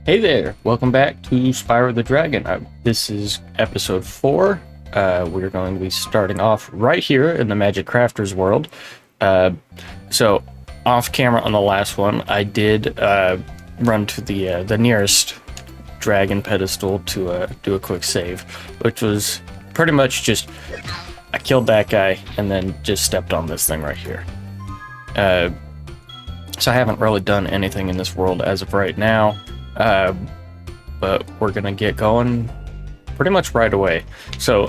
Hey there, welcome back to Spyro the Dragon. This is episode 4. We're going to be starting off right here in the Magic Crafters world. So, off camera on the last one, I did run to the nearest dragon pedestal to do a quick save, which was pretty much just I killed that guy and then just stepped on this thing right here. So I haven't really done anything in this world as of right now. But we're gonna get going pretty much right away. So,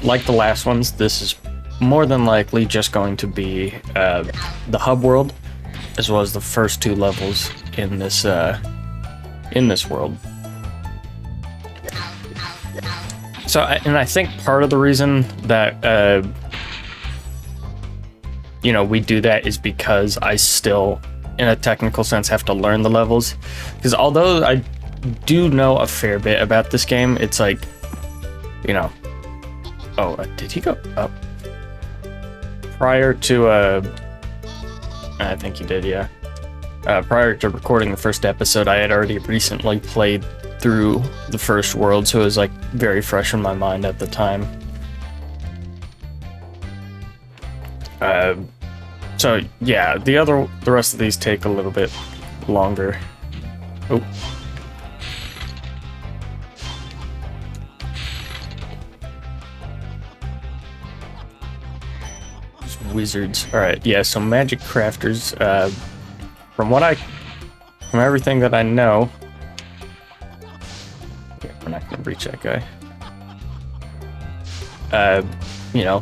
like the last ones, this is more than likely just going to be the hub world, as well as the first 2 levels in this world. So, and I think part of the reason that we do that is because I still, in a technical sense, have to learn the levels, because although I do know a fair bit about this game, it's like, did he go up prior to I think he did, yeah. Prior to recording the first episode, I had already recently played through the first world, so it was like very fresh in my mind at the time. So yeah, the rest of these take a little bit longer. Oh. Just wizards. Alright, yeah, so Magic Crafters, from everything that I know. Yeah, we're not gonna reach that guy.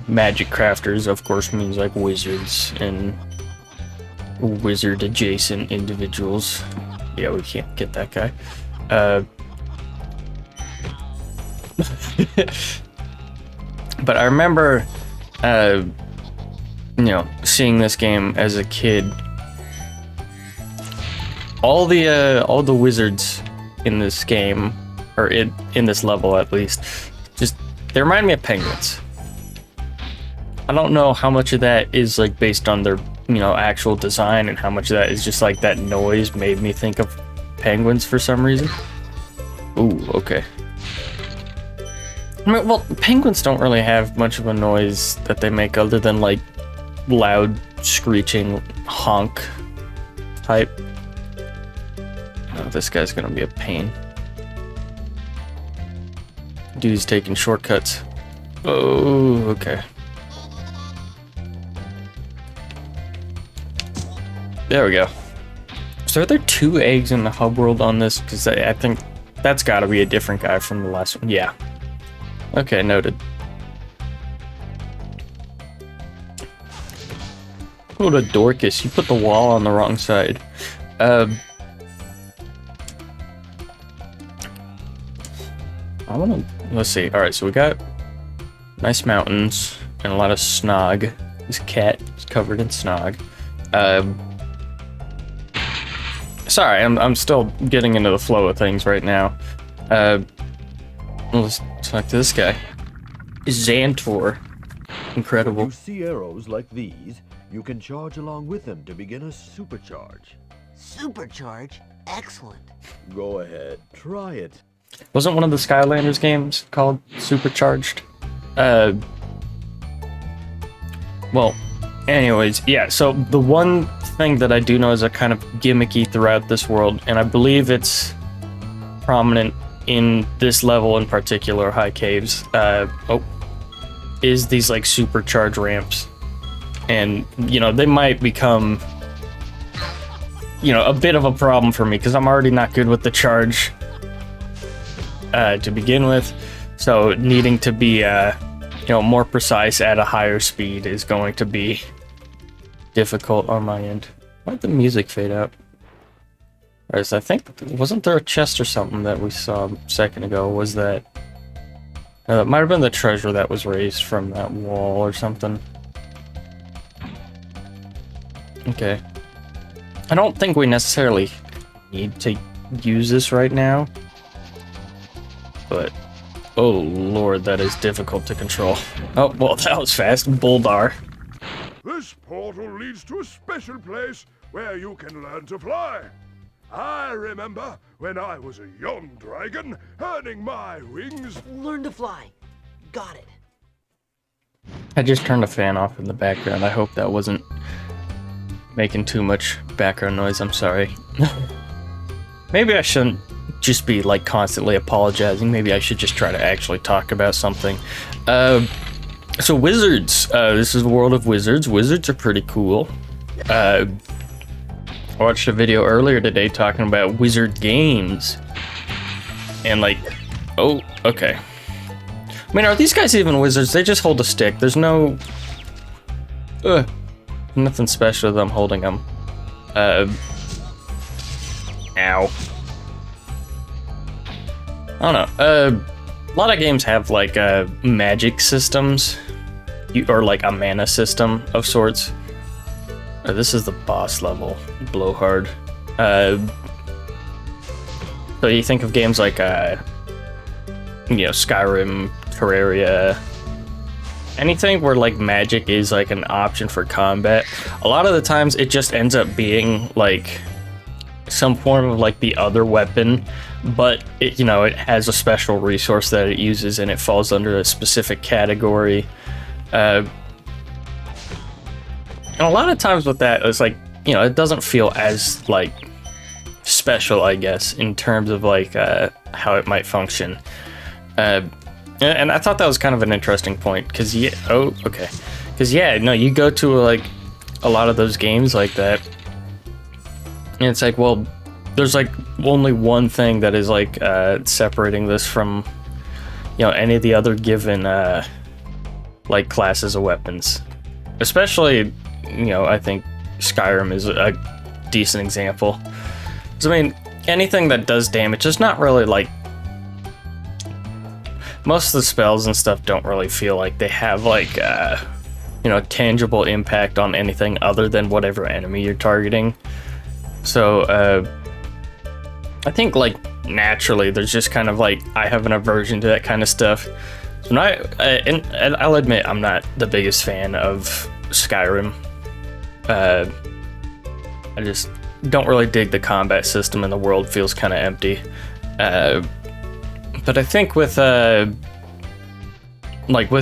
Magic Crafters, of course, means like wizards and wizard adjacent individuals. Yeah, we can't get that guy. But I remember, seeing this game as a kid. All the wizards in this game, or in this level at least, they remind me of penguins. I don't know how much of that is like based on their, actual design, and how much of that is just like that noise made me think of penguins for some reason. Ooh, okay. I mean, well, penguins don't really have much of a noise that they make other than like loud screeching honk type. Oh, this guy's gonna be a pain. Dude's taking shortcuts. Oh, okay. There we go. So are there 2 eggs in the hub world on this? Because I think that's got to be a different guy from the last one. Yeah. Okay, noted. What a Dorcas. You put the wall on the wrong side. I want to... Let's see. Alright, so we got nice mountains and a lot of snog. This cat is covered in snog. Sorry, I'm still getting into the flow of things right now. Let's talk to this guy. Xantor. Incredible. If you see arrows like these, you can charge along with them to begin a supercharge. Supercharge? Excellent. Go ahead, try it. Wasn't one of the Skylanders games called Supercharged? Well, anyways, yeah, so the one thing that I do know is a kind of gimmicky throughout this world, and I believe it's prominent in this level in particular, High Caves, is these like supercharge ramps. And, they might become, a bit of a problem for me, because I'm already not good with the charge to begin with. So needing to be, more precise at a higher speed is going to be difficult on my end. Why'd the music fade out? Alright, so I think, wasn't there a chest or something that we saw a second ago? Was that... No, that might have been the treasure that was raised from that wall or something. Okay. I don't think we necessarily need to use this right now. But, oh lord, that is difficult to control. Oh, well, that was fast. Buldar. This portal leads to a special place where you can learn to fly. I remember when I was a young dragon, earning my wings. Learn to fly. Got it. I just turned the fan off in the background. I hope that wasn't making too much background noise. I'm sorry. Maybe I shouldn't just be like constantly apologizing. Maybe I should just try to actually talk about something. So wizards. This is the world of wizards. Wizards are pretty cool. I watched a video earlier today talking about wizard games. And like, oh, okay. I mean, are these guys even wizards? They just hold a stick. There's no... nothing special with them holding them. Ow. I don't know. A lot of games have like magic systems. Or like a mana system of sorts. This is the boss level. Blowhard. So you think of games like, Skyrim, Terraria, anything where like magic is like an option for combat. A lot of the times it just ends up being like some form of like the other weapon, but it, it has a special resource that it uses and it falls under a specific category. And a lot of times with that, it's like, it doesn't feel as like special, I guess, in terms of like how it might function. And I thought that was kind of an interesting point, because you go to like a lot of those games like that, and it's like, well, there's like only one thing that is like separating this from any of the other given like classes of weapons. Especially, I think Skyrim is a decent example. So, I mean, anything that does damage is not really like... Most of the spells and stuff don't really feel like they have like, tangible impact on anything other than whatever enemy you're targeting. So, I think like naturally there's just kind of like, I have an aversion to that kind of stuff. So and I'll admit I'm not the biggest fan of Skyrim. I just don't really dig the combat system, and the world feels kind of empty. But I think with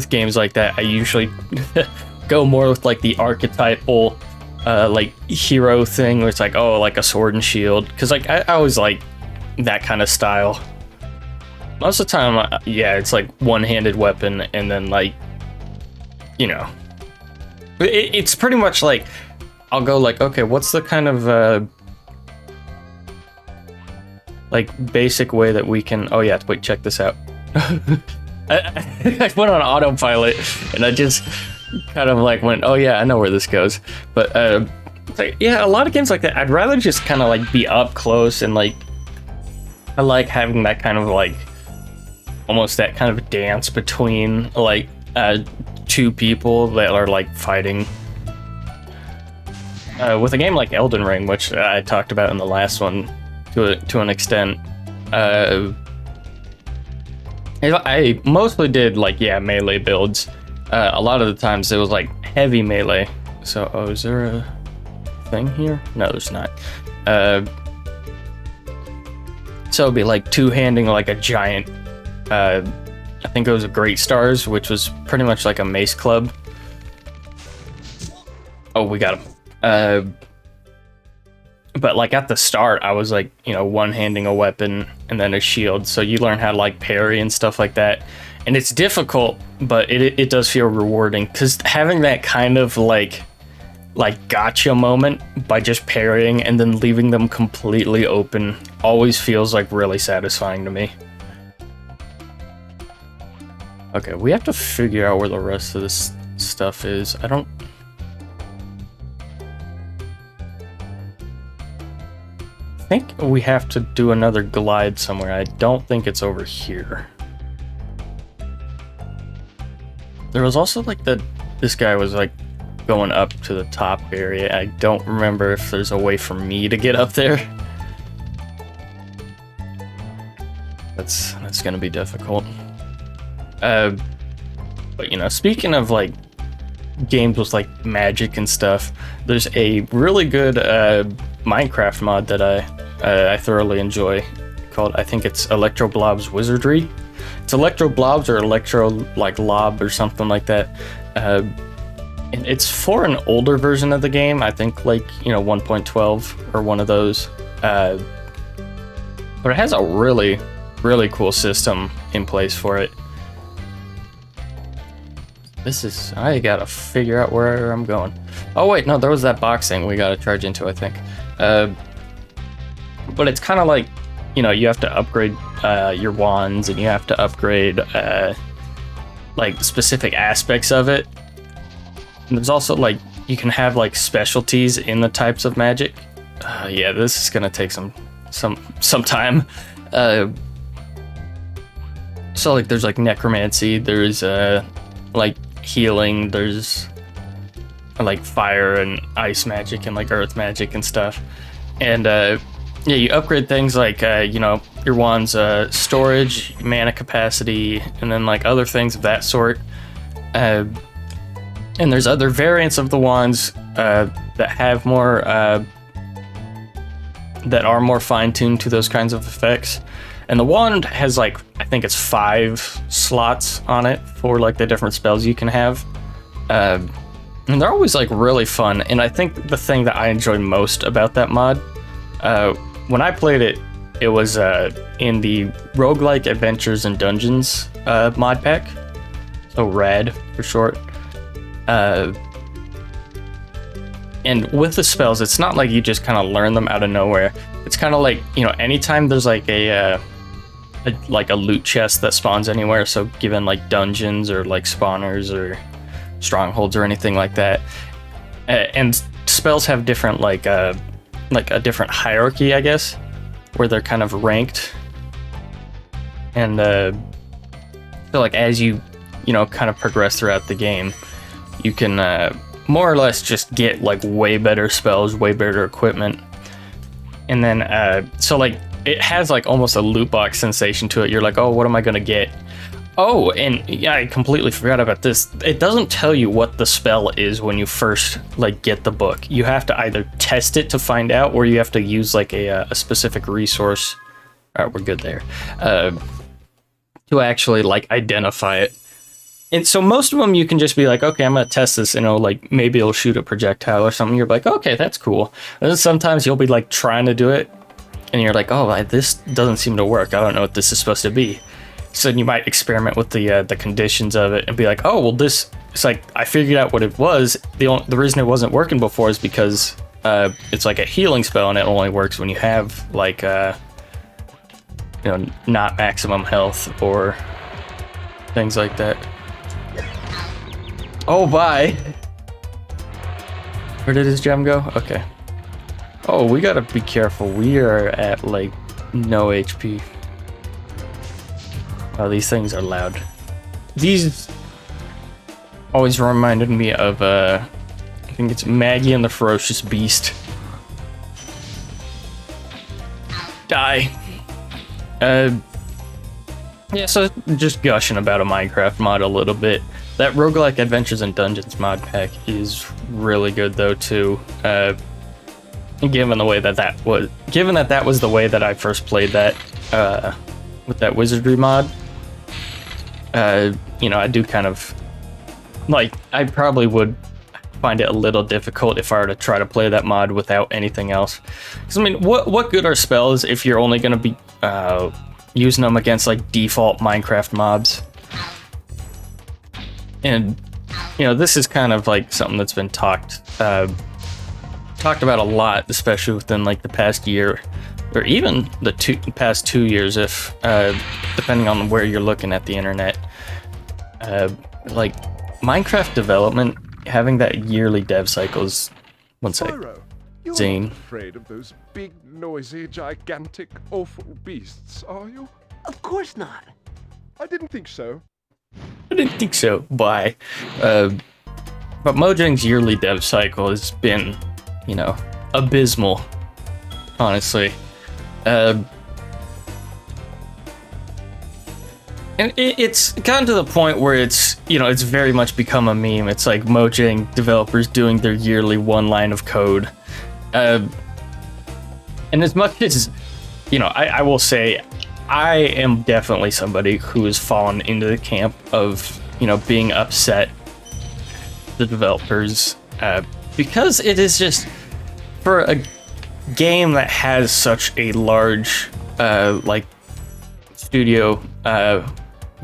games like that, I usually go more with like the archetypal like hero thing, where it's like, oh, like a sword and shield, because like I always like that kind of style. Most of the time, it's like one-handed weapon, and then like, it's pretty much like, I'll go like, okay, what's the kind of like basic way that we can, oh yeah, wait, check this out. I went on autopilot, and I just kind of like went, oh yeah, I know where this goes. But yeah, a lot of games like that, I'd rather just kind of like be up close, and like, I like having that kind of like, almost that kind of dance between like two people that are like fighting. With a game like Elden Ring, which I talked about in the last one to an extent, I mostly did like, melee builds. A lot of the times it was like heavy melee. So, is there a thing here? No, there's not. So it'd be like two-handing like a giant, I think it was a Great Stars, which was pretty much like a mace club. Oh, we got him. But like at the start, I was like, one-handing a weapon and then a shield. So you learn how to like parry and stuff like that. And it's difficult, but it does feel rewarding, because having that kind of like gotcha moment by just parrying and then leaving them completely open always feels like really satisfying to me. Okay, we have to figure out where the rest of this stuff is. I think we have to do another glide somewhere. I don't think it's over here. There was also like this guy was like going up to the top area. I don't remember if there's a way for me to get up there. That's gonna be difficult. But speaking of like games with like magic and stuff, there's a really good Minecraft mod that I I thoroughly enjoy, called, I think it's Electro Blob's Wizardry. It's Electro Blobs or Electro like Lob or something like that. And it's for an older version of the game, I think like, 1.12 or one of those. But it has a really, really cool system in place for it. I gotta figure out where I'm going. Oh wait, no, there was that box thing we gotta charge into, I think. But it's kind of like, you have to upgrade your wands, and you have to upgrade like specific aspects of it. And there's also like, you can have like specialties in the types of magic. Yeah, this is gonna take some time. So like, there's like necromancy, there's like healing, there's like fire and ice magic and like earth magic and stuff. And yeah, you upgrade things like your wand's storage, mana capacity, and then like other things of that sort. And there's other variants of the wands that have more that are more fine-tuned to those kinds of effects. And the wand has like, I think it's 5 slots on it for like the different spells you can have. And they're always like really fun. And I think the thing that I enjoy most about that mod, when I played it, it was in the Roguelike Adventures and Dungeons mod pack. So RAD for short. And with the spells, it's not like you just kind of learn them out of nowhere. It's kind of like, anytime there's like a loot chest that spawns anywhere, so given like dungeons or like spawners or strongholds or anything like that, and spells have different like a different hierarchy, I guess, where they're kind of ranked. And so like as you kind of progress throughout the game, you can more or less just get like way better spells, way better equipment. And then so like it has like almost a loot box sensation to it. You're like, oh, what am I gonna get? Oh, and yeah, I completely forgot about this. It doesn't tell you what the spell is when you first like get the book. You have to either test it to find out, or you have to use like a specific resource. All right, we're good there. To actually like identify it. And so most of them you can just be like, okay, I'm gonna test this, like maybe it'll shoot a projectile or something. You're like, okay, that's cool. And then sometimes you'll be like trying to do it, and you're like, oh, this doesn't seem to work. I don't know what this is supposed to be. So then you might experiment with the conditions of it and be like, oh, well, it's like I figured out what it was. The reason it wasn't working before is because it's like a healing spell, and it only works when you have like not maximum health or things like that. Oh, bye. Where did his gem go? Okay. Oh, we gotta be careful. We are at like no HP. Oh, these things are loud. These always reminded me of I think it's Maggie and the Ferocious Beast. Die. Yeah, so just gushing about a Minecraft mod a little bit. That Roguelike Adventures and Dungeons mod pack is really good though too. Given that was the way that I first played that with that wizardry mod. I do kind of like, I probably would find it a little difficult if I were to try to play that mod without anything else. Because I mean, what good are spells if you're only going to be using them against like default Minecraft mobs? And this is kind of like something that's been talked about a lot, especially within like the past year, or even the past 2 years, if depending on where you're looking at the internet. Like Minecraft development, having that yearly dev cycle is, one sec, Spyro, you're Zane. not afraid of those big, noisy, gigantic, awful beasts, are you? Of course not. I didn't think so. I didn't think so. Bye. But Mojang's yearly dev cycle has been, abysmal, honestly. And it's gotten to the point where it's very much become a meme. It's like Mojang developers doing their yearly one line of code. And And as much as, you know, I will say, I am definitely somebody who has fallen into the camp of, you know, being upset the developers, because it is just, for a game that has such a large, like, studio,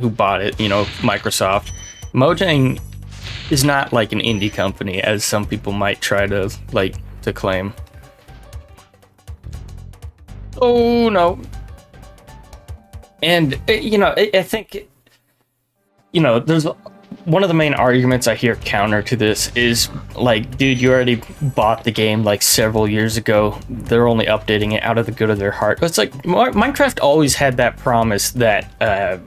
who bought it, you know, Microsoft, Mojang is not like an indie company, as some people might try to, like, to claim. Oh, no. And, you know, I think, you know, there's one of the main arguments I hear counter to this is, like, dude, you already bought the game, like, several years ago. They're only updating it out of the good of their heart. It's like, Minecraft always had that promise that,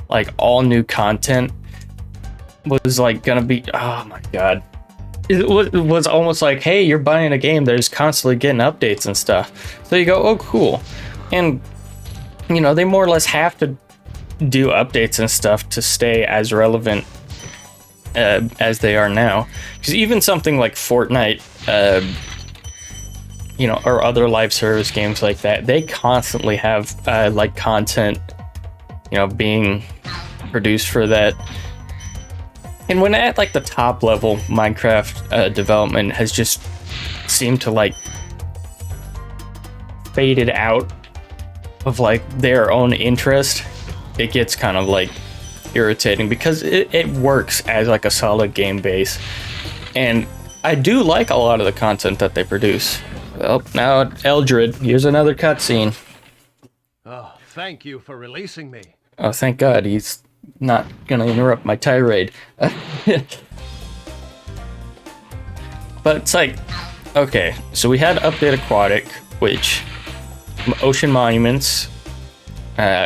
like, all new content was, like, gonna be, oh my god. It was almost like, hey, you're buying a game that is constantly getting updates and stuff. So you go, oh, cool. And, you know, they more or less have to do updates and stuff to stay as relevant as they are now. Because even something like Fortnite, you know, or other live service games like that, they constantly have like content, you know, being produced for that. And when at like the top level, Minecraft development has just seemed to like faded out of like their own interest, it gets kind of like irritating, because it works as like a solid game base, and I do like a lot of the content that they produce. Well, now Eldred, here's another cutscene. Oh, thank you for releasing me. Oh, thank God, he's not gonna interrupt my tirade. But it's like, okay, so we had Update Aquatic, which Ocean Monuments,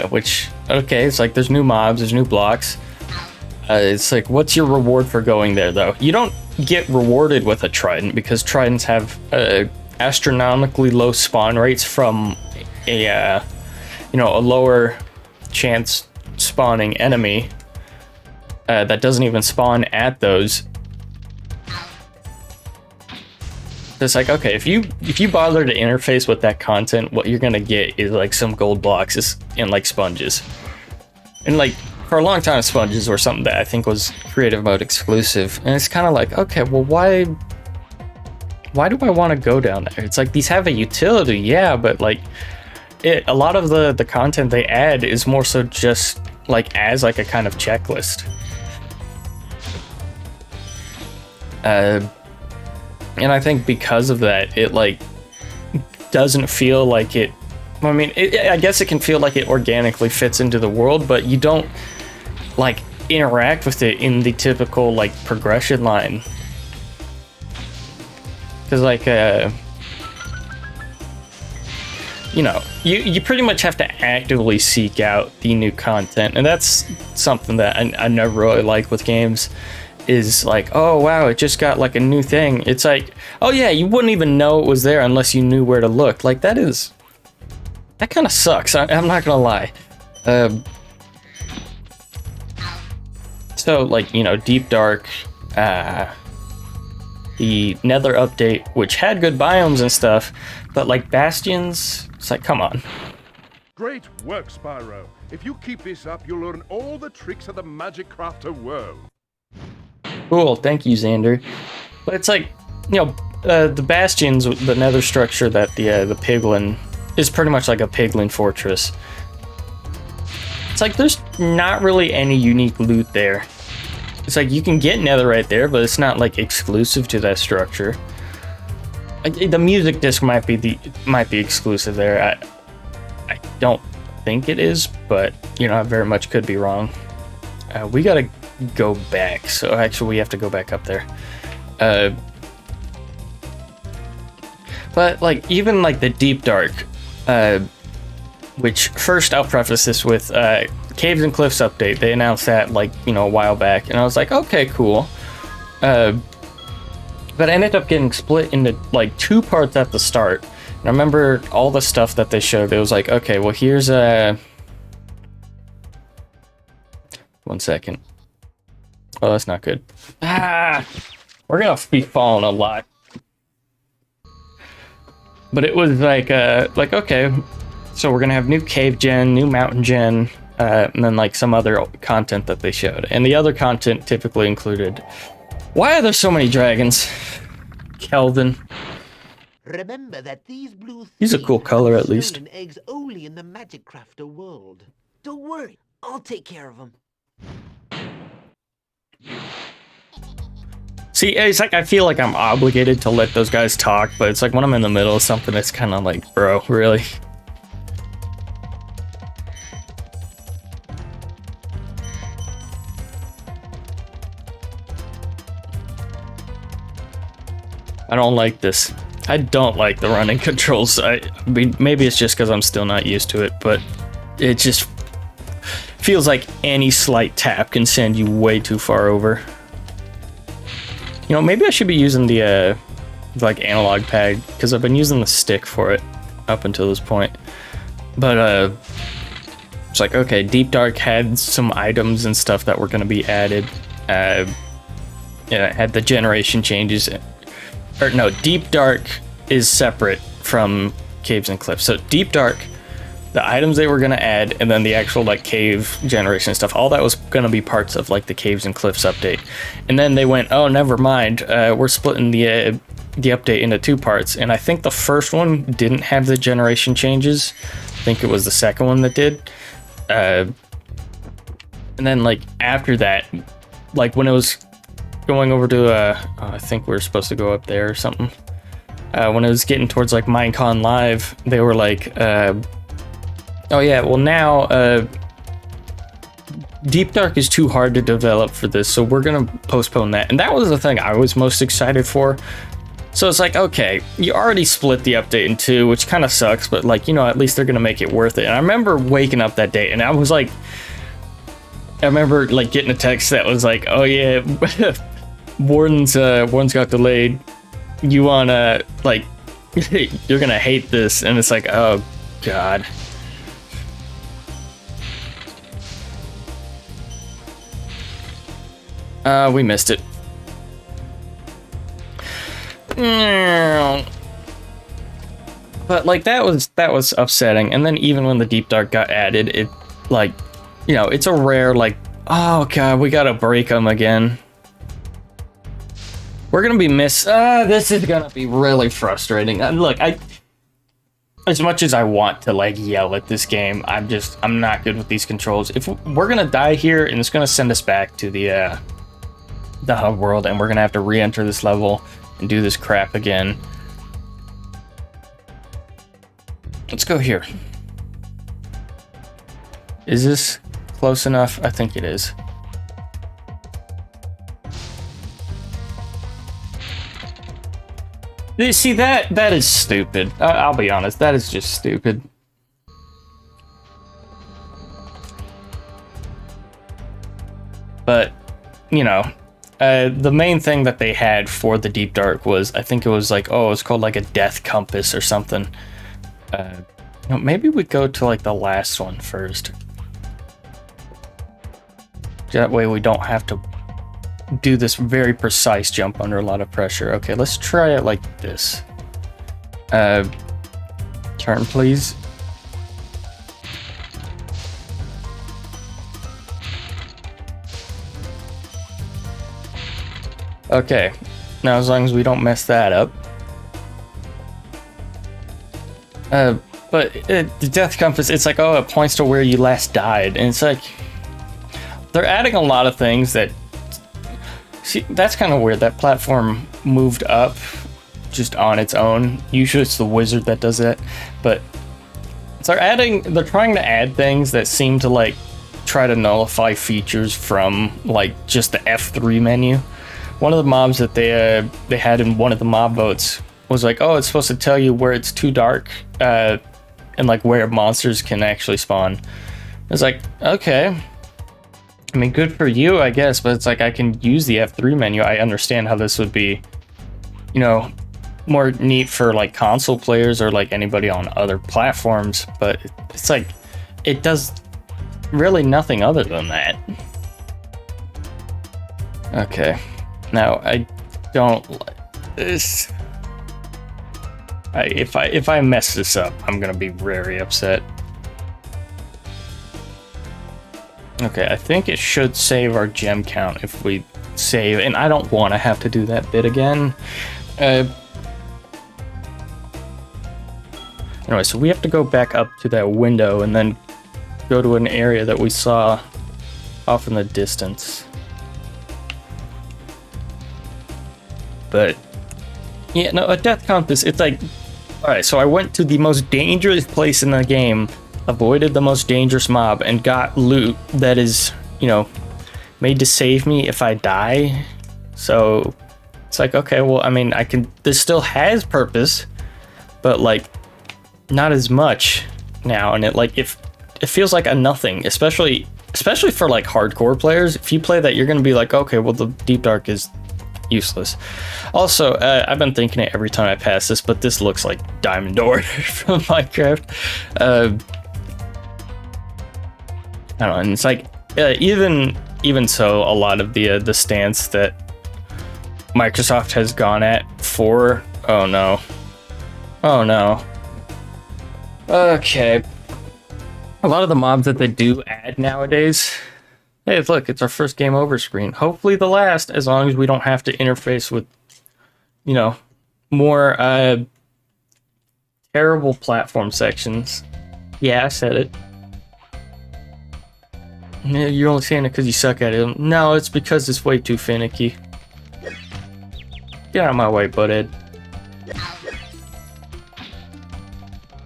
which, okay, it's like there's new mobs, there's new blocks. It's like, what's your reward for going there, though? You don't get rewarded with a trident, because tridents have astronomically low spawn rates from a, you know, a lower chance spawning enemy that doesn't even spawn at those. It's like, okay, if you bother to interface with that content, what you're gonna get is like some gold blocks and like sponges. And like for a long time, sponges were something that I think was creative mode exclusive. And it's kind of like, okay, well, why do I want to go down there? It's like, these have a utility, yeah, but like a lot of the content they add is more so just like as like a kind of checklist. And I think because of that, it like doesn't feel like it. I mean, I guess it can feel like it organically fits into the world, but you don't like interact with it in the typical like progression line. Because like, you know, you pretty much have to actively seek out the new content, and that's something that I never really like with games. Is like, oh wow, it just got like a new thing. It's like, oh yeah, you wouldn't even know it was there unless you knew where to look. Like that kind of sucks. I'm not gonna lie. So like, you know, Deep Dark, the Nether update, which had good biomes and stuff, but like Bastions, it's like, come on. Great work, Spyro. If you keep this up, you'll learn all the tricks of the Magic Crafter world. Cool, thank you, Xander. But it's like, you know, the Bastions, the Nether structure that the Piglin is pretty much like a Piglin fortress. It's like there's not really any unique loot there. It's like you can get Nether right there, but it's not like exclusive to that structure. The music disc might be exclusive there. I don't think it is, but you know, I very much could be wrong. We gotta go back, so actually we have to go back up there. But like even like the Deep Dark, which first I'll preface this with Caves and Cliffs update. They announced that like, you know, a while back, and I was like, okay, cool. But I ended up getting split into like two parts at the start. And I remember all the stuff that they showed. It was like, okay, well here's a 1 second. Oh, that's not good. We're gonna be falling a lot. But it was like okay, so we're gonna have new cave gen, new mountain gen, and then like some other content that they showed. And the other content typically included, why are there so many dragons? Kelvin. Remember that these blue He's a cool thieves color, have at least. stolen eggs only in the Magic Crafter world. Don't worry, I'll take care of them. See, it's like I feel like I'm obligated to let those guys talk, but it's like when I'm in the middle of something, it's kind of like, bro, really? I don't like this. I don't like the running controls. I mean, maybe it's just because I'm still not used to it, but it just feels like any slight tap can send you way too far over. You know, maybe I should be using the like analog pad, because I've been using the stick for it up until this point. But it's like, okay, Deep Dark had some items and stuff that were going to be added. Yeah, it had the generation changes. Or no, Deep Dark is separate from Caves and Cliffs. So Deep Dark, the items they were going to add, and then the actual like cave generation stuff, all that was going to be parts of like the Caves and Cliffs update. And then they went, oh, never mind, we're splitting the update into two parts. And I think the first one didn't have the generation changes. I think it was the second one that did. And then like after that, like when it was going over to I think we were supposed to go up there or something, when it was getting towards like Minecon Live, they were like, oh yeah, well now Deep Dark is too hard to develop for this, so we're gonna postpone that. And that was the thing I was most excited for. So it's like, okay, you already split the update in two, which kind of sucks, but like, you know, at least they're gonna make it worth it. And I remember waking up that day and I was like, I remember like getting a text that was like, oh yeah, Warden's got delayed. You wanna like, you're gonna hate this. And it's like, oh God. We missed it. But like that was upsetting. And then even when the Deep Dark got added, it like, you know, it's a rare like, oh God, we gotta break them again. We're gonna be this is gonna be really frustrating. Look, as much as I want to like yell at this game, I'm not good with these controls. If we're gonna die here and it's gonna send us back to the hub world, and we're gonna have to re-enter this level and do this crap again. Let's go here. Is this close enough? I think it is. You see, that is stupid. I'll be honest, that is just stupid. But, you know, the main thing that they had for the Deep Dark was, I think it was like, oh, it's called like a death compass or something. You know, maybe we go to like the last one first. That way we don't have to do this very precise jump under a lot of pressure. Okay, let's try it like this. Turn, please. Okay, now as long as we don't mess that up. But the death compass, it's like, oh, it points to where you last died. And it's like, they're adding a lot of things that, see, that's kind of weird. That platform moved up just on its own. Usually it's the wizard that does that. But they're trying to add things that seem to like try to nullify features from like just the F3 menu. One of the mobs that they had in one of the mob votes was like, oh, it's supposed to tell you where it's too dark, and like where monsters can actually spawn. It's like, okay. I mean, good for you, I guess, but it's like I can use the F3 menu. I understand how this would be, you know, more neat for like console players or like anybody on other platforms, but it's like, it does really nothing other than that. Okay. Now, I don't like this. If I mess this up, I'm gonna be very upset. Okay, I think it should save our gem count if we save, and I don't want to have to do that bit again. Anyway, so we have to go back up to that window and then go to an area that we saw off in the distance. But yeah, no, a death count is, it's like, alright, so I went to the most dangerous place in the game, avoided the most dangerous mob, and got loot that is, you know, made to save me if I die. So it's like, okay, well, I mean, this still has purpose, but like not as much now, and it feels like a nothing, especially for like hardcore players. If you play that, you're gonna be like, okay, well, the Deep Dark is useless. Also, I've been thinking it every time I pass this, but this looks like Diamond Ore from Minecraft. I don't know, and it's like even so, a lot of the stance that Microsoft has gone at for, oh no, okay, a lot of the mobs that they do add nowadays. Hey, look, it's our first game over screen. Hopefully the last, as long as we don't have to interface with, you know, more terrible platform sections. Yeah, I said it. You're only saying it because you suck at it. No, it's because it's way too finicky. Get out of my way, butthead.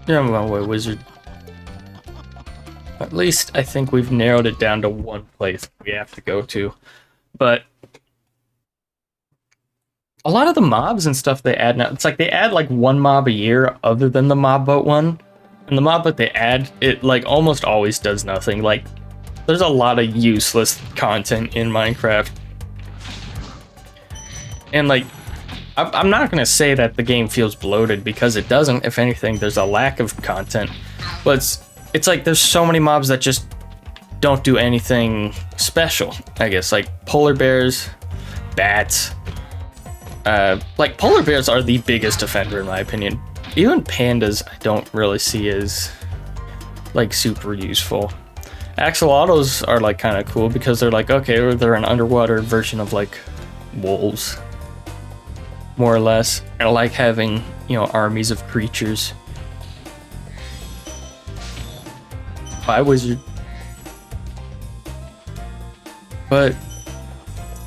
Get out of my way, wizard. At least I think we've narrowed it down to one place we have to go to. But a lot of the mobs and stuff they add now, it's like they add like one mob a year other than the mob boat one. And the mob that they add, it like almost always does nothing. Like there's a lot of useless content in Minecraft. And like, I'm not going to say that the game feels bloated, because it doesn't. If anything, there's a lack of content. But it's like there's so many mobs that just don't do anything special, I guess. Like polar bears, bats. Like polar bears are the biggest offender in my opinion. Even pandas I don't really see as like super useful. Axolotls are like kind of cool because they're like, okay, they're an underwater version of like wolves, more or less. And I like having, you know, armies of creatures. Bye, wizard. But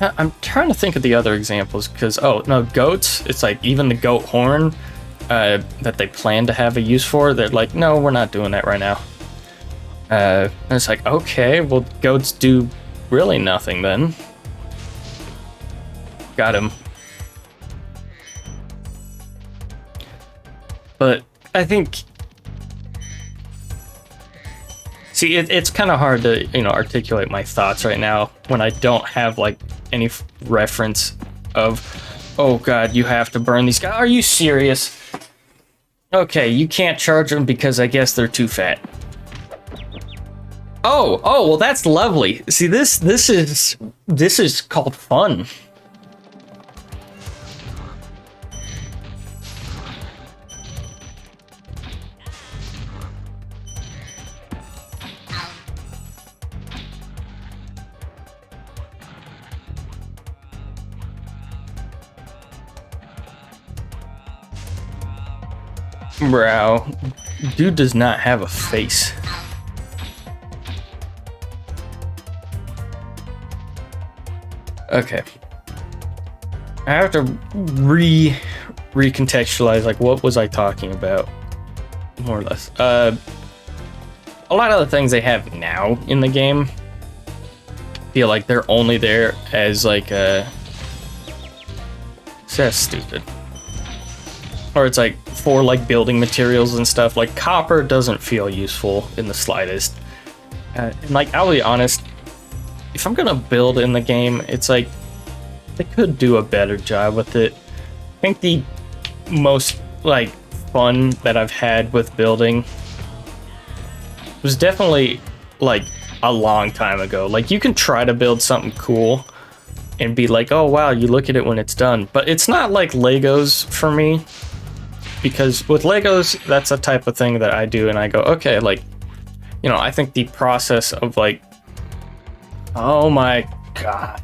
I'm trying to think of the other examples, because oh no, goats, it's like even the goat horn that they plan to have a use for, they're like, no, we're not doing that right now. And it's like, okay, well, goats do really nothing then. Got him. But I think, see, it's kind of hard to, you know, articulate my thoughts right now when I don't have like any reference of, oh god, you have to burn these guys. Are you serious? Okay, you can't charge them because I guess they're too fat. Oh, well, that's lovely. See, this is called fun. Bro, dude does not have a face. Okay. I have to recontextualize, like, what was I talking about? More or less. A lot of the things they have now in the game feel like they're only there as, like, that's stupid. Or it's like for like building materials and stuff. Like copper doesn't feel useful in the slightest. And like, I'll be honest, if I'm gonna build in the game, it's like they could do a better job with it. I think the most like fun that I've had with building was definitely like a long time ago. Like you can try to build something cool and be like, oh wow, you look at it when it's done. But it's not like Legos for me. because with Legos, that's a type of thing that I do, and I go, okay, like, you know, I think the process of like, oh my god.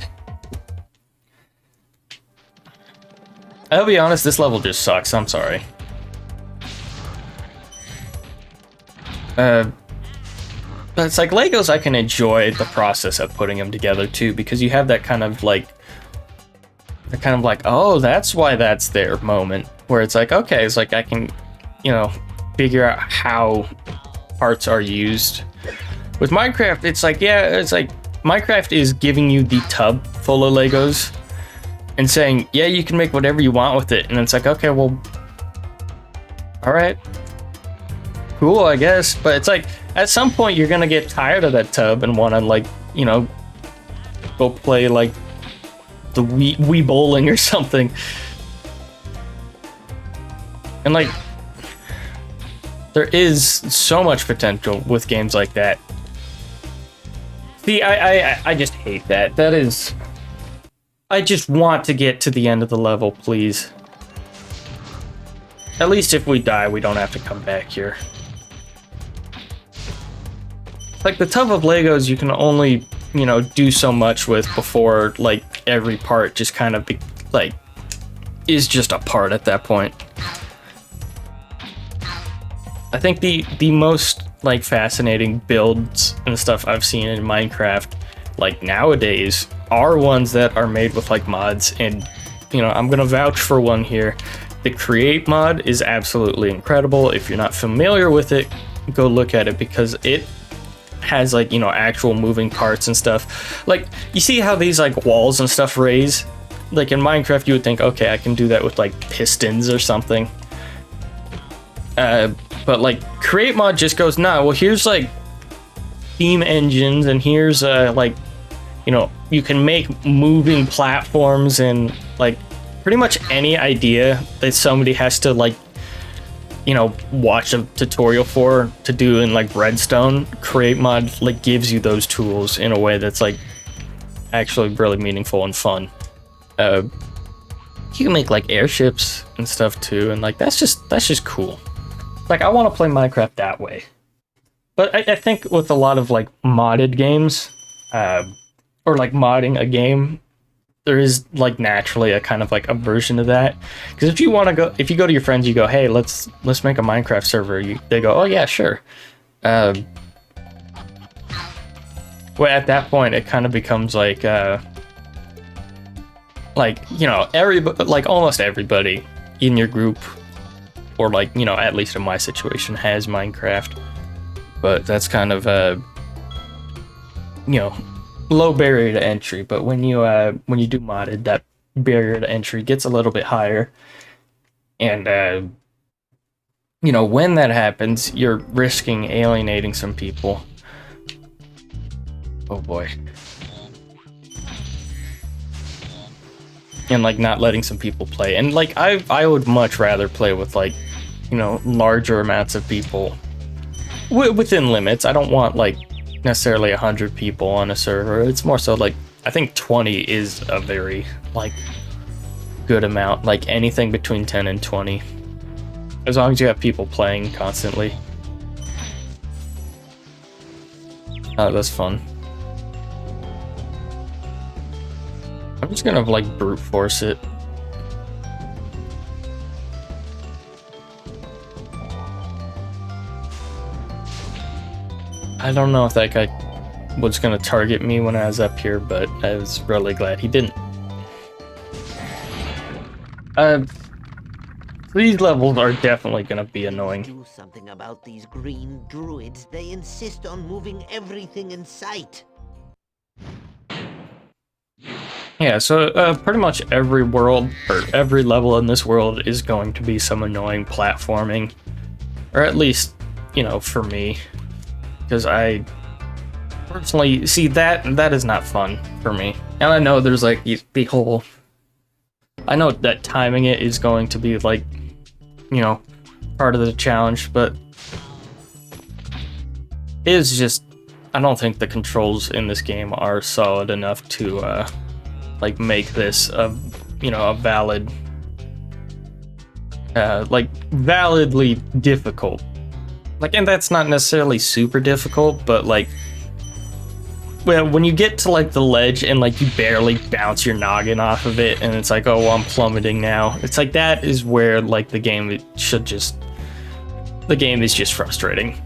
I'll be honest, this level just sucks, I'm sorry. But it's like Legos, I can enjoy the process of putting them together too, because you have that kind of like, oh, that's why that's there moment, where it's like, okay, it's like I can, you know, figure out how parts are used. With Minecraft, it's like, yeah, it's like Minecraft is giving you the tub full of Legos and saying, yeah, you can make whatever you want with it. And it's like, okay, well, all right, cool, I guess. But it's like, at some point, you're gonna get tired of that tub and want to, like, you know, go play like the Wii bowling or something. And like, there is so much potential with games like that. See, I just hate that. That is, I just want to get to the end of the level, please. At least if we die, we don't have to come back here. Like the tub of Legos, you can only, you know, do so much with before like every part just kind of like is just a part at that point. I think the most like fascinating builds and stuff I've seen in Minecraft like nowadays are ones that are made with like mods, and you know, I'm gonna vouch for one here. The Create mod is absolutely incredible. If you're not familiar with it, go look at it, because it has like, you know, actual moving parts and stuff. Like, you see how these like walls and stuff raise? Like in Minecraft, you would think, okay, I can do that with like pistons or something. But like Create mod just goes, nah, well, here's like theme engines, and here's like, you know, you can make moving platforms, and like pretty much any idea that somebody has to like, you know, watch a tutorial for to do in like Redstone, Create mod like gives you those tools in a way that's like actually really meaningful and fun. You can make like airships and stuff too, and like that's just cool. Like, I want to play Minecraft that way. But I think with a lot of like modded games, or like modding a game, there is like naturally a kind of like a version of that. Because if you go to your friends, you go, hey, let's make a Minecraft server. They go, oh yeah, sure. Well, at that point, it kind of becomes like, you know, like almost everybody in your group, or like, you know, at least in my situation, has Minecraft. But that's kind of you know, low barrier to entry. But when you do modded, that barrier to entry gets a little bit higher. And you know, when that happens, you're risking alienating some people. Oh boy. And like not letting some people play. And like I would much rather play with like, you know, larger amounts of people within limits. I don't want like necessarily 100 people on a server. It's more so like, I think 20 is a very like good amount. Like anything between 10 and 20, as long as you have people playing constantly. That's fun. I'm just gonna like brute force it. I don't know if that guy was gonna target me when I was up here, but I was really glad he didn't. These levels are definitely gonna be annoying. Do something about these green druids. They insist on moving everything in sight. Yeah, so pretty much every world, or every level in this world, is going to be some annoying platforming. Or at least, you know, for me. Because I personally see that is not fun for me. And I know there's like the whole, I know that timing it is going to be like, you know, part of the challenge, but it is just, I don't think the controls in this game are solid enough to like make this a, you know, a valid like validly difficult. Like, and that's not necessarily super difficult, but like, well, when you get to like the ledge and like you barely bounce your noggin off of it, and it's like, oh, well, I'm plummeting now. It's like that is where like the game is just frustrating.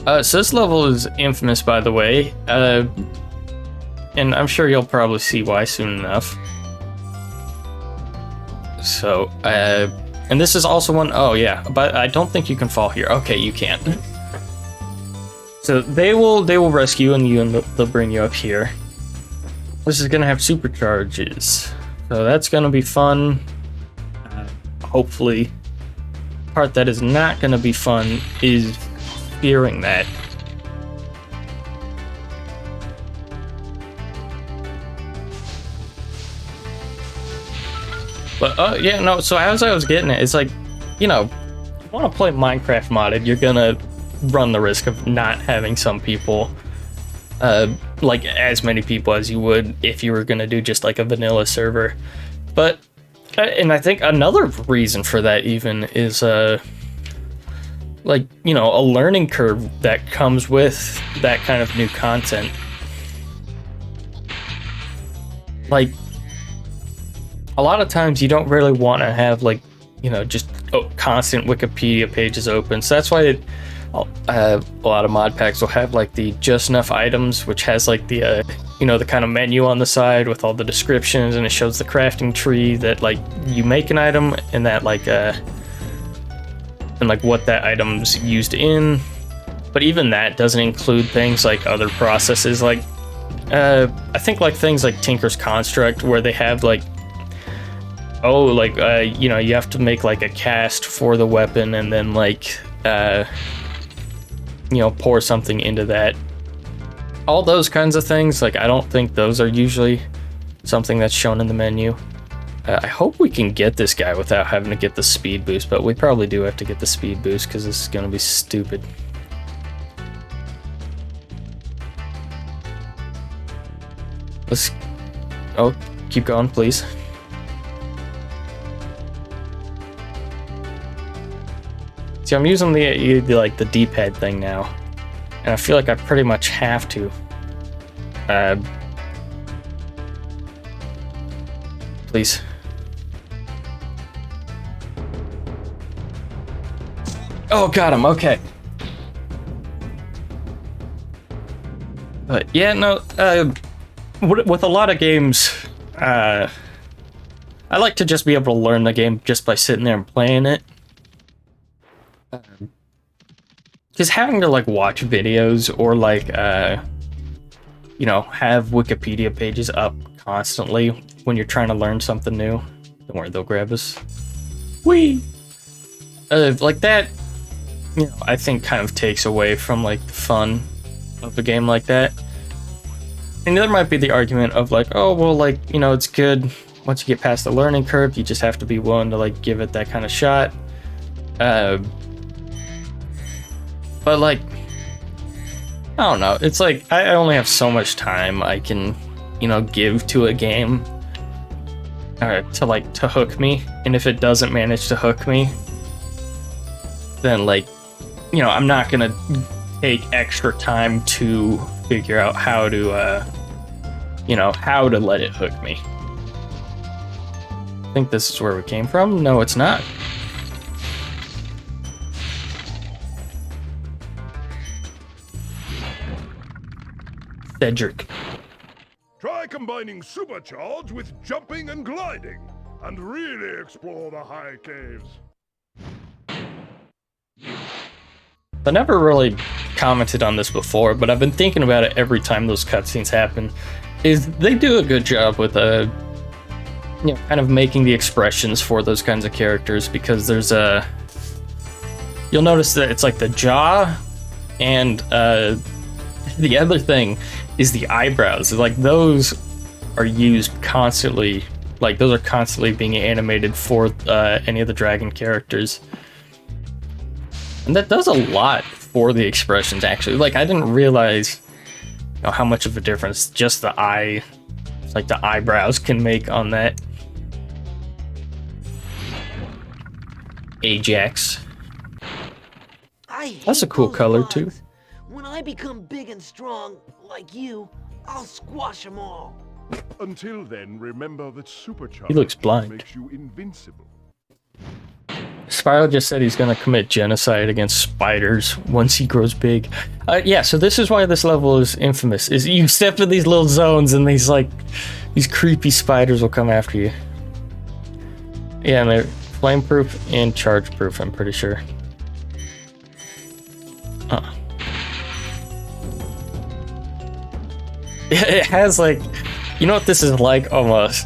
So this level is infamous, by the way, and I'm sure you'll probably see why soon enough. So, and this is also one, oh yeah, but I don't think you can fall here. Okay, you can't. So they will rescue you and they'll bring you up here. This is gonna have supercharges, so that's gonna be fun. Hopefully. The part that is not gonna be fun is fearing that. But yeah, no, so as I was getting it, it's like, you know, if you want to play Minecraft modded, you're gonna run the risk of not having some people, like as many people as you would if you were gonna do just like a vanilla server. But, and I think another reason for that even is, like, you know, a learning curve that comes with that kind of new content. Like, a lot of times you don't really want to have, like, you know, just constant Wikipedia pages open. So that's why a lot of mod packs will have like the just enough items, which has like the you know, the kind of menu on the side with all the descriptions, and it shows the crafting tree that like you make an item and that like and like what that item's used in. But even that doesn't include things like other processes, like I think like things like Tinker's Construct, where they have like, oh, like you know, you have to make like a cast for the weapon and then like you know, pour something into that. All those kinds of things, like I don't think those are usually something that's shown in the menu. I hope we can get this guy without having to get the speed boost, but we probably do have to get the speed boost because this is gonna be stupid. Let's, oh, keep going, please. See, I'm using the like the D-pad thing now, and I feel like I pretty much have to. Please. Oh, got him. Okay. But yeah, no. With a lot of games, I like to just be able to learn the game just by sitting there and playing it. Because having to like watch videos or like you know, have Wikipedia pages up constantly when you're trying to learn something new, don't worry, they'll grab us. Whee! Like that, you know, I think kind of takes away from like the fun of a game like that. And there might be the argument of like, oh well, like, you know, it's good once you get past the learning curve, you just have to be willing to like give it that kind of shot. But like, I don't know, it's like I only have so much time I can, you know, give to a game to hook me, and if it doesn't manage to hook me, then like, you know, I'm not gonna take extra time to figure out how to you know, how to let it hook me. I think this is where we came from. No, it's not. Cedric. Try combining supercharge with jumping and gliding, and really explore the high caves. I never really commented on this before, but I've been thinking about it every time those cutscenes happen. Is they do a good job with you know, kind of making the expressions for those kinds of characters, because there's you'll notice that it's like the jaw, and the other thing is the eyebrows. Like those are used constantly, like those are constantly being animated for any of the dragon characters. And that does a lot for the expressions, actually. Like, I didn't realize, you know, how much of a difference just the eyebrows can make on that. Ajax. I That's a hate cool those color, bugs. too. When I become big and strong, like you, I'll squash them all. Until then, remember that supercharge He looks blind. makes you invincible. Spyro just said he's gonna commit genocide against spiders once he grows big. Yeah, so this is why this level is infamous. Is you step in these little zones and these creepy spiders will come after you. Yeah, and they're flame proof and charge proof, I'm pretty sure. It has like, you know what this is like almost?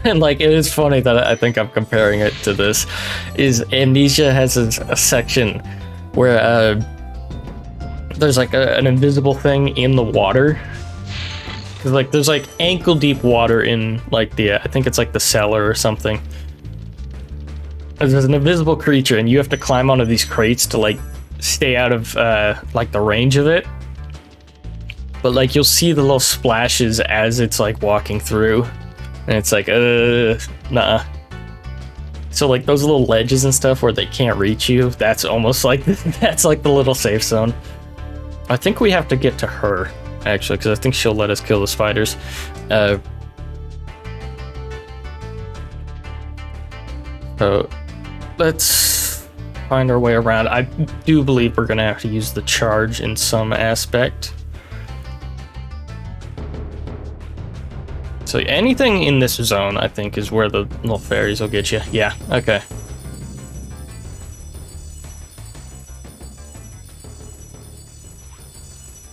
And like, it is funny that I think I'm comparing it to this, is Amnesia has a section where there's like an invisible thing in the water. Cause like there's like ankle deep water in like the, I think it's like the cellar or something. And there's an invisible creature and you have to climb onto these crates to like stay out of like the range of it. But like you'll see the little splashes as it's like walking through. And it's like, nah. So like those little ledges and stuff where they can't reach you, that's almost like, that's like the little safe zone. I think we have to get to her, actually, because I think she'll let us kill the spiders. So let's find our way around. I do believe we're gonna have to use the charge in some aspect. So anything in this zone, I think, is where the little fairies will get you. Yeah, okay.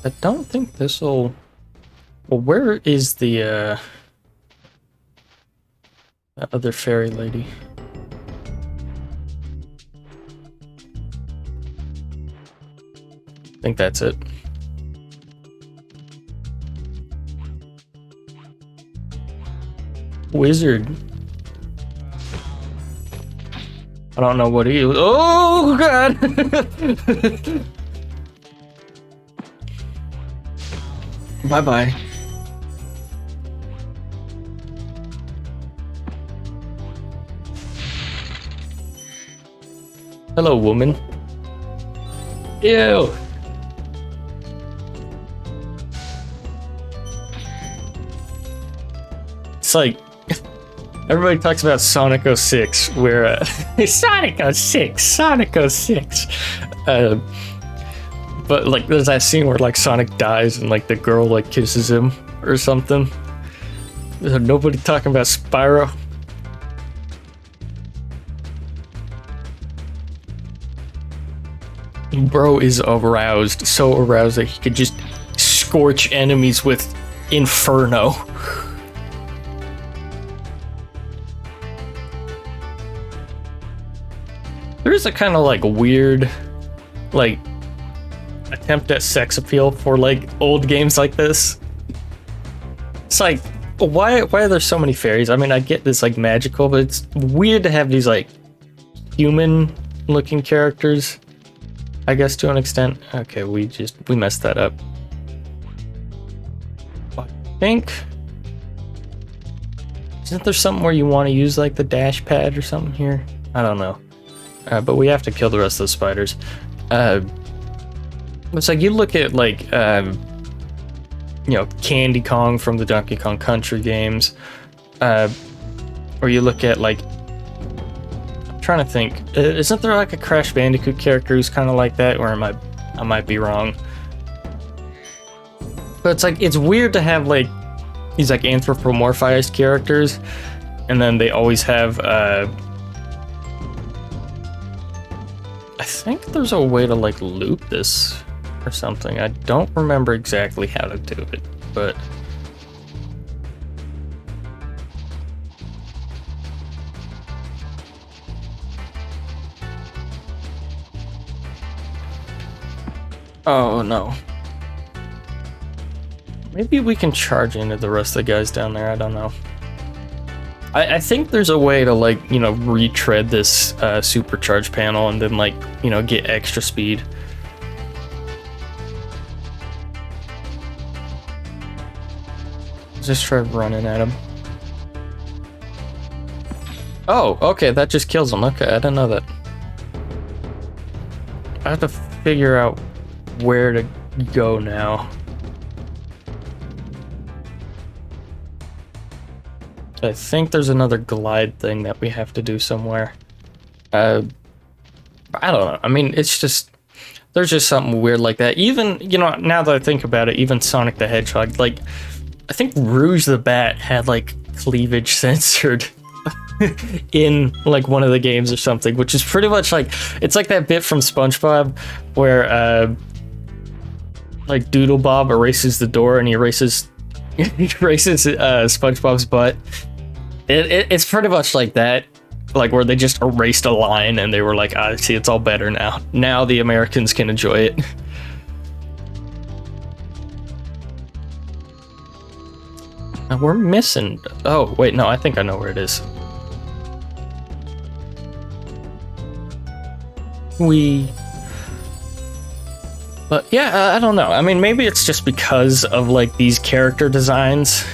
I don't think this'll... Well, where is the other fairy lady? I think that's it. Wizard. I don't know what he is. Oh god! Bye bye. Hello, woman. Ew. It's like everybody talks about Sonic 06, where Sonic 06, Sonic 06. But like there's that scene where like Sonic dies and like the girl like kisses him or something. There's nobody talking about Spyro. Bro is aroused, so aroused that he could just scorch enemies with Inferno. There is a kind of like weird, like, attempt at sex appeal for like old games like this. It's like, why are there so many fairies? I mean, I get this like magical, but it's weird to have these like human looking characters, I guess, to an extent. Okay, we messed that up. I think, isn't there something where you want to use like the dash pad or something here? I don't know. But we have to kill the rest of the spiders. It's like you look at like, you know, Candy Kong from the Donkey Kong Country games, or you look at like, I'm trying to think, isn't there like a Crash Bandicoot character who's kind of like that, or I might be wrong. But it's like, it's weird to have like these like anthropomorphized characters, and then they always have I think there's a way to like loop this or something. I don't remember exactly how to do it, but oh no. Maybe we can charge into the rest of the guys down there, I don't know. I think there's a way to like, you know, retread this supercharge panel and then like, you know, get extra speed. Just try running at him. Oh, okay, that just kills him. Okay, I didn't know that. I have to figure out where to go now. I think there's another glide thing that we have to do somewhere. I don't know. I mean, it's just, there's just something weird like that. Even, you know, now that I think about it, even Sonic the Hedgehog, like, I think Rouge the Bat had like cleavage censored in like one of the games or something, which is pretty much like, it's like that bit from SpongeBob where like Doodle Bob erases the door and he erases SpongeBob's butt. It's pretty much like that, like where they just erased a line and they were like, "Ah, see, it's all better now. Now the Americans can enjoy it." Now we're missing. Oh wait, no, I think I know where it is. But yeah, I don't know. I mean, maybe it's just because of like these character designs.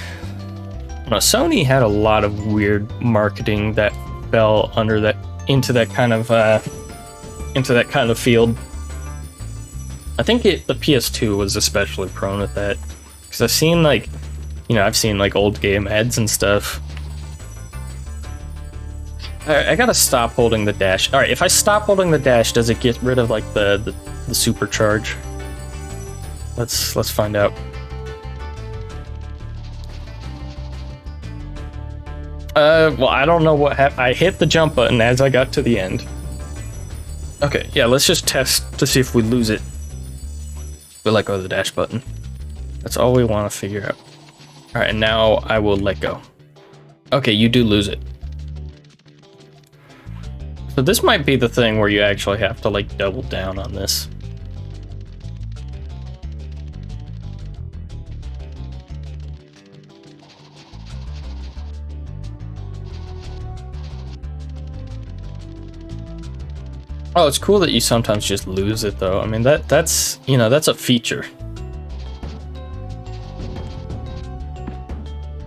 No, Sony had a lot of weird marketing that fell under that into that kind of field. I think the PS2 was especially prone at that because I've seen like, you know, I've seen like old game ads and stuff. Alright, I gotta stop holding the dash. Alright, if I stop holding the dash, does it get rid of like the supercharge? Let's find out. Well, I don't know what happened. I hit the jump button as I got to the end. Okay, yeah, let's just test to see if we lose it. We let go of the dash button. That's all we want to figure out. Alright, and now I will let go. Okay, you do lose it. So this might be the thing where you actually have to like double down on this. Oh, it's cool that you sometimes just lose it though. I mean, that's, you know, that's a feature.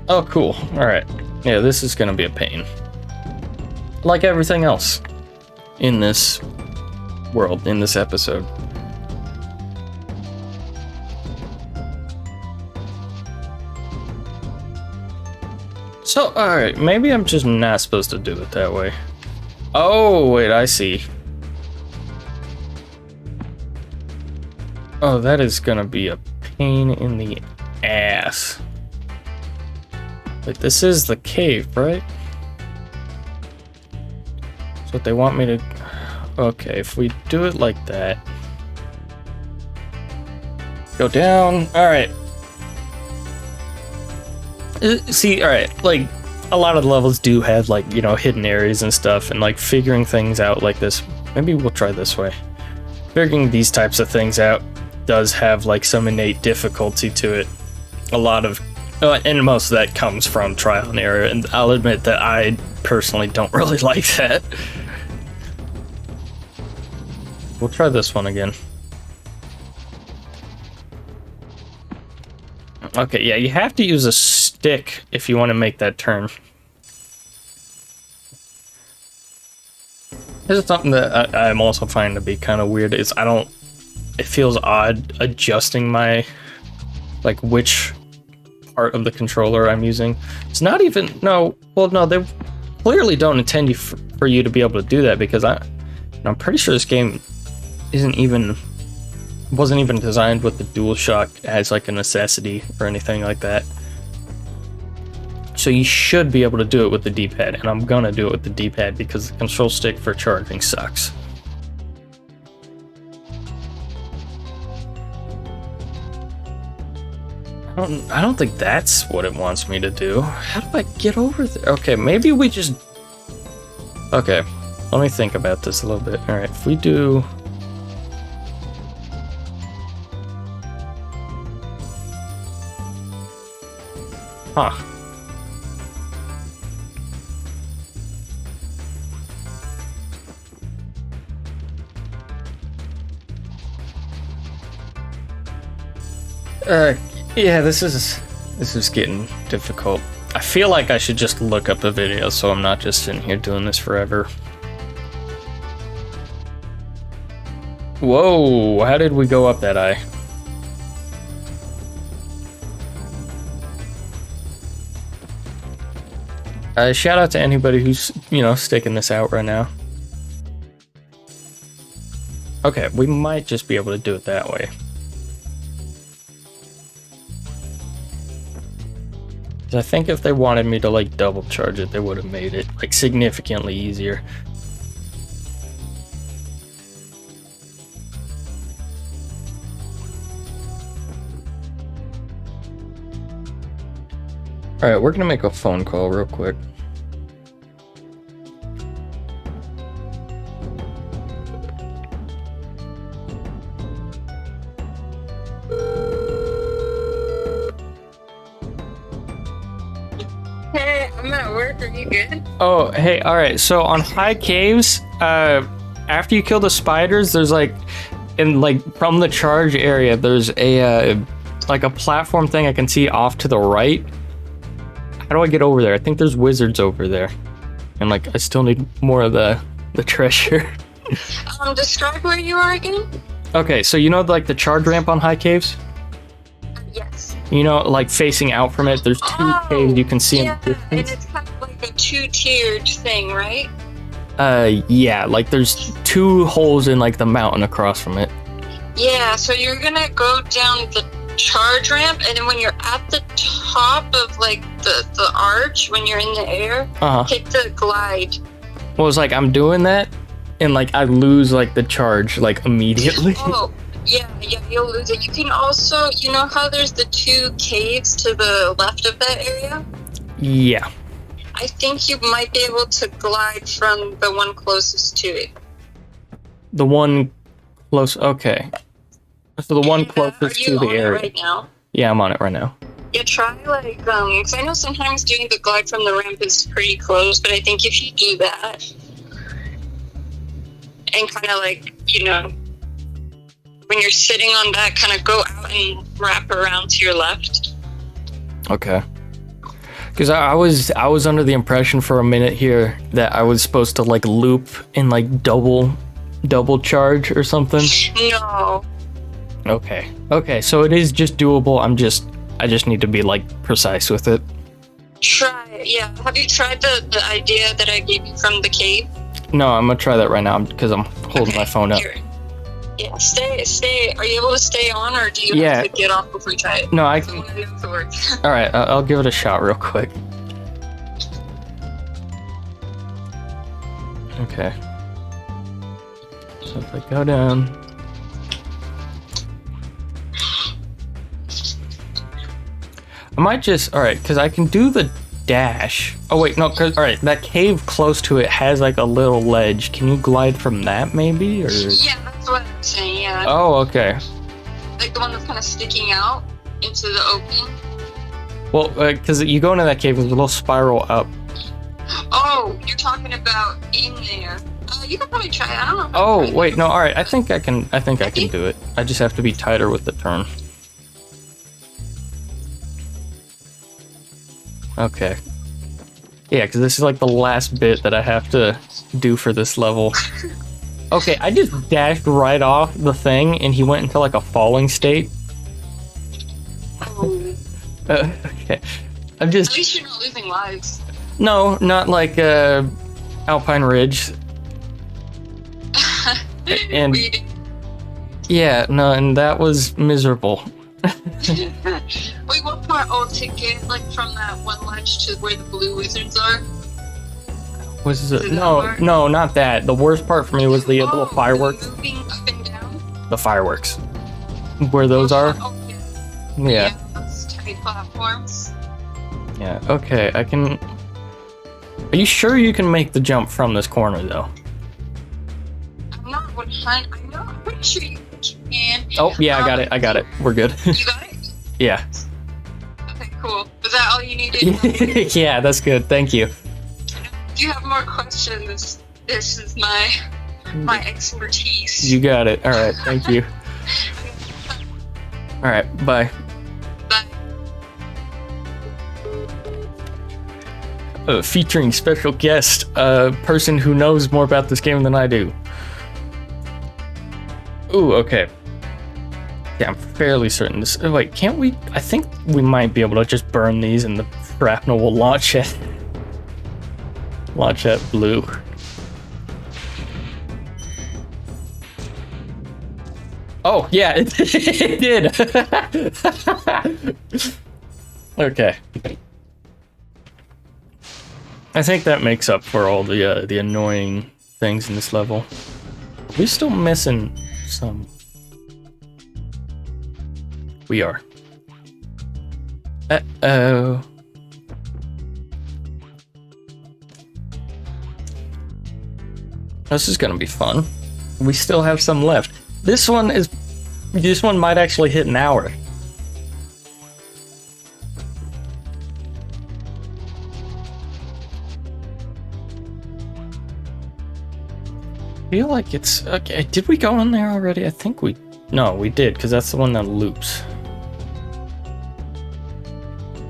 Oh, cool. All right. Yeah, this is gonna be a pain. Like everything else in this world, in this episode. So, all right, maybe I'm just not supposed to do it that way. Oh, wait, I see. Oh, that is gonna be a pain in the ass. Like, this is the cave, right? That's what they want me to... Okay, if we do it like that... Go down. Alright. See, alright, like, a lot of the levels do have, like, you know, hidden areas and stuff, and, like, figuring things out like this... Maybe we'll try this way. Figuring these types of things out does have like some innate difficulty to it. A lot of, and most of that comes from trial and error, and I'll admit that I personally don't really like that. We'll try this one again. Okay, yeah, you have to use a stick if you want to make that turn. This is something that I'm also finding to be kind of weird, is it feels odd adjusting my, like, which part of the controller I'm using. It's not even, no, they clearly don't intend for you to be able to do that, because I'm pretty sure this game wasn't even designed with the DualShock as like a necessity or anything like that. So you should be able to do it with the D-pad, and I'm gonna do it with the D-pad because the control stick for charging sucks. I don't think that's what it wants me to do. How do I get over there? Okay, maybe we just... Okay, let me think about this a little bit. Alright, if we do... Huh. Yeah, this is getting difficult. I feel like I should just look up a video so I'm not just sitting here doing this forever. Whoa, how did we go up that high? Shout out to anybody who's, you know, sticking this out right now. Okay, we might just be able to do it that way. 'Cause I think if they wanted me to, like, double charge it, they would have made it, like, significantly easier. Alright, we're gonna make a phone call real quick. Hey, I'm at work. Are you good? Oh, hey, alright, so on high caves, after you kill the spiders, there's like, from the charge area, there's a, like a platform thing I can see off to the right. How do I get over there? I think there's wizards over there. And like, I still need more of the treasure. Describe where you are again? Okay, so you know like the charge ramp on high caves? Yes. You know, like facing out from it, there's two caves you can see yeah, in the distance. and it's kind of like a two-tiered thing, right? Yeah, like there's two holes in like the mountain across from it. Yeah, so you're gonna go down the charge ramp, and then when you're at the top of like the arch, when you're in the air, hit the glide. Well, it's like I'm doing that, and like I lose like the charge like immediately. Oh, yeah, you'll lose it. You can also, you know how there's the two caves to the left of that area? Yeah. I think you might be able to glide from the one closest to it. The one close. Okay. So the one closest to the Are you area. on it right now? Yeah, I'm on it right now. Yeah, try like because I know sometimes doing the glide from the ramp is pretty close, but I think if you do that and kind of like, you know, when you're sitting on that, kind of go out and wrap around to your left. Okay. Because I was under the impression for a minute here that I was supposed to like loop and like double charge or something. No. Okay. Okay, so it is just doable. I just need to be like precise with it. Try it, yeah. Have you tried the idea that I gave you from the cave? No, I'm gonna try that right now because I'm holding my phone up. Here. Yeah, stay. Are you able to stay on, or do you have to get off before you try it? No, I So can. I wanna know if it works. All right, I'll give it a shot real quick. Okay. So if I go down. I might just, alright, because I can do the dash. Oh wait, no, because, alright, that cave close to it has like a little ledge. Can you glide from that maybe? Or? Yeah, that's what I'm saying, yeah. Oh, okay. Like the one that's kind of sticking out into the opening. Well, because you go into that cave, there's a little spiral up. Oh, you're talking about in there. You can probably try it. I don't know. Oh, wait, no, alright, I think I can do it. I just have to be tighter with the turn. Okay. Yeah, because this is like the last bit that I have to do for this level. Okay, I just dashed right off the thing and he went into like a falling state. Okay. I'm just... At least you're not losing lives. No, not like Alpine Ridge. And... Yeah, no, and that was miserable. Wait, what part? Oh, to get like from that one ledge to where the blue wizards are? Was it? No, not that. The worst part for me was the little fireworks. Moving up and down? The fireworks. Where those are? Oh, yeah. Yeah. Those tiny platforms. Yeah, okay, I can... Are you sure you can make the jump from this corner, though? I'm not 100. I'm pretty sure you can. Oh, yeah, I got it. We're good. You got it? Yeah. Okay, cool. Was that all you needed? Yeah, that's good. Thank you. If you have more questions, this is my expertise. You got it. All right, thank you. All right, bye. Bye. Featuring special guest, a person who knows more about this game than I do. Ooh, okay. Yeah, I'm fairly certain this... Wait, can't we... I think we might be able to just burn these and the shrapnel will launch it. Launch at blue. Oh, yeah, it did. Okay. I think that makes up for all the annoying things in this level. We're still missing some. We are. Uh-oh. This is gonna be fun. We still have some left. This one might actually hit an hour. I feel like it's okay. Did we go in there already? I think no, we did, because that's the one that loops.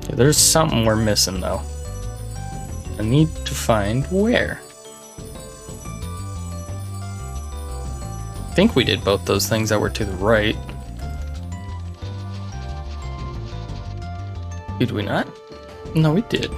Okay, there's something we're missing though. I need to find where. I think we did both those things that were to the right. Did we not? No, we did.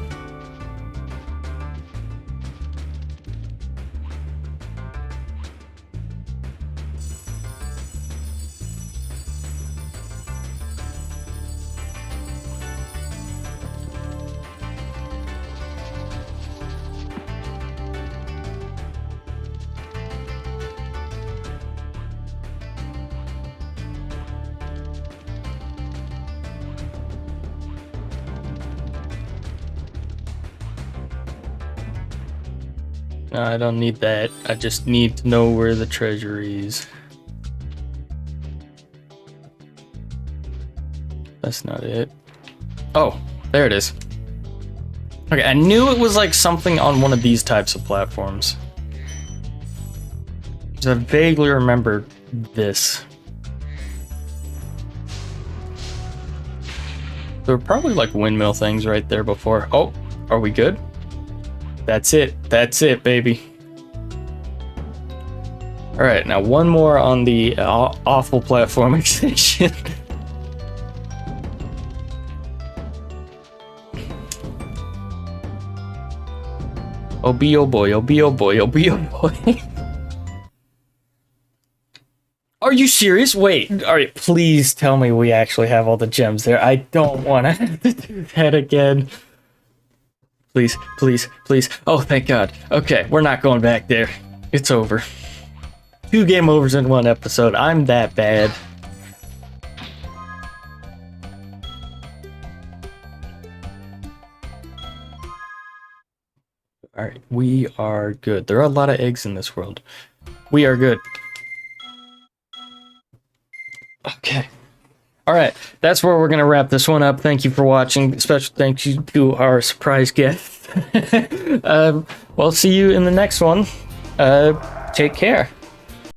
No, I don't need that. I just need to know where the treasure is. That's not it. Oh, there it is. Okay, I knew it was like something on one of these types of platforms. I vaguely remember this. There were probably like windmill things right there before. Oh, are we good? That's it. That's it, baby. All right, now one more on the awful platforming station. Oh, be oh boy, oh be oh boy, oh be oh boy. Are you serious? Wait, all right, please tell me we actually have all the gems there. I don't want to have to do that again. Please, please, please. Oh, thank God. Okay, we're not going back there. It's over. 2 game overs in 1 episode. I'm that bad. Alright, we are good. There are a lot of eggs in this world. We are good. Okay. Alright, that's where we're going to wrap this one up. Thank you for watching. Special thank you to our surprise guest. We'll see you in the next one. Take care.